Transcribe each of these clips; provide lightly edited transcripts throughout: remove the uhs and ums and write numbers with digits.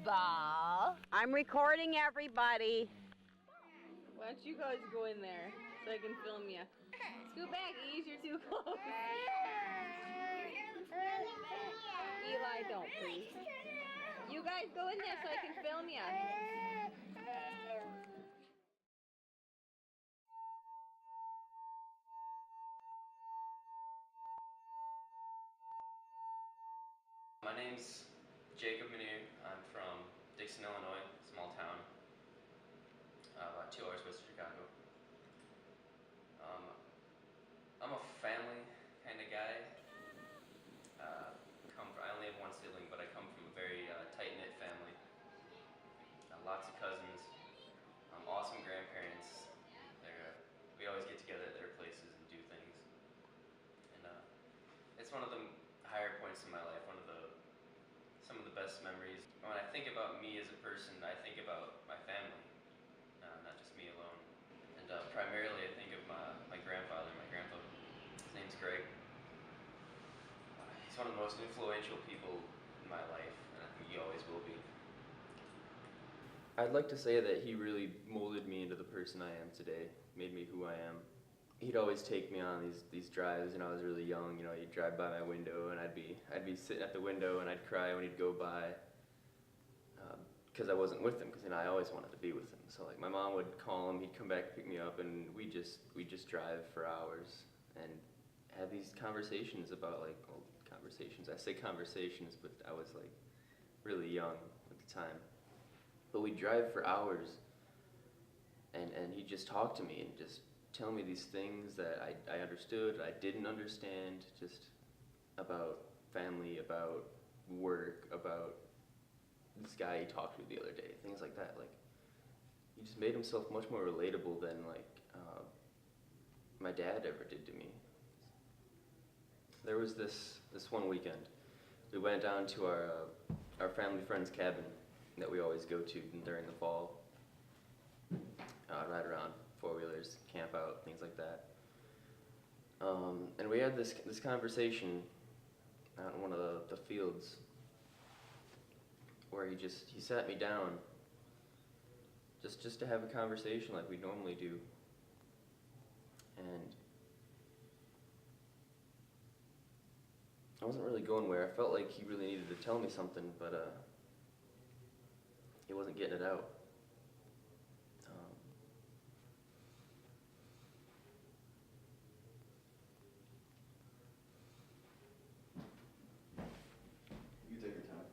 ball. I'm recording everybody. Why don't you guys go in there so I can film you? Scoot back, Ease, you're too close. Eli, don't please. You guys go in there so I can film you. My name's Jacob Manier. I'm from Dixon, Illinois, small town, about 2 hours west of Chicago. I'm a family kind of guy. I only have one sibling, but I come from a very tight-knit family. Lots of cousins, awesome grandparents. We always get together at their places and do things. And it's one of the higher points in my life, some of the best memories. When I think about me as a person, I think about my family, not just me alone. And primarily I think of my grandfather, my grandpa. His name's Greg. He's one of the most influential people in my life, and I think he always will be. I'd like to say that he really molded me into the person I am today, made me who I am. He'd always take me on these drives when I was really young. You know, he'd drive by my window and I'd be sitting at the window and I'd cry when he'd go by because I wasn't with him, because I always wanted to be with him. So like my mom would call him, he'd come back, pick me up, and we just drive for hours and have these conversations about conversations. I say conversations, but I was like really young at the time. But we'd drive for hours and he'd just talk to me and just tell me these things that I understood, I didn't understand, just about family, about work, about this guy he talked to the other day, things like that. Like, he just made himself much more relatable than my dad ever did to me. There was this one weekend, we went down to our family friend's cabin that we always go to during the fall, ride around, four-wheelers, camp out, things like that. And we had this conversation out in one of the fields where he sat me down just to have a conversation like we normally do. And I wasn't really going where. I felt like he really needed to tell me something, but he wasn't getting it out. You take your time.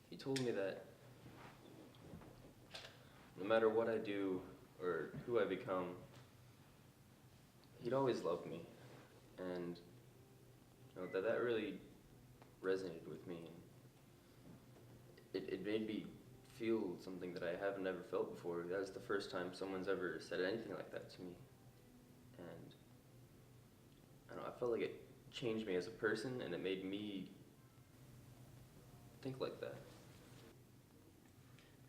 He told me that no matter what I do or who I become, he'd always loved me. And that really resonated with me. It made me feel something that I haven't ever felt before. That was the first time someone's ever said anything like that to me. And I don't know, I felt like it changed me as a person, and it made me think like that.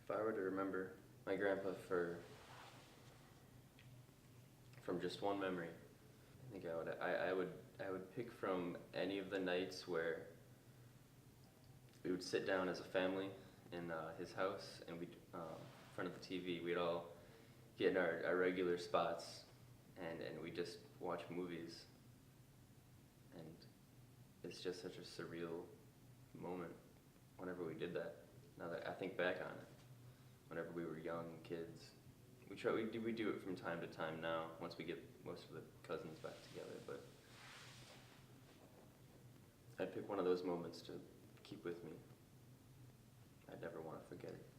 If I were to remember my grandpa from just one memory, I think I would pick from any of the nights where we would sit down as a family in his house, and we'd in front of the TV. We'd all get in our regular spots, and we'd just watch movies. And it's just such a surreal moment whenever we did that. Now that I think back on it, whenever we were young kids, we do it from time to time now, once we get most of the cousins back together. But I'd pick one of those moments to keep with me. I'd never want to forget it.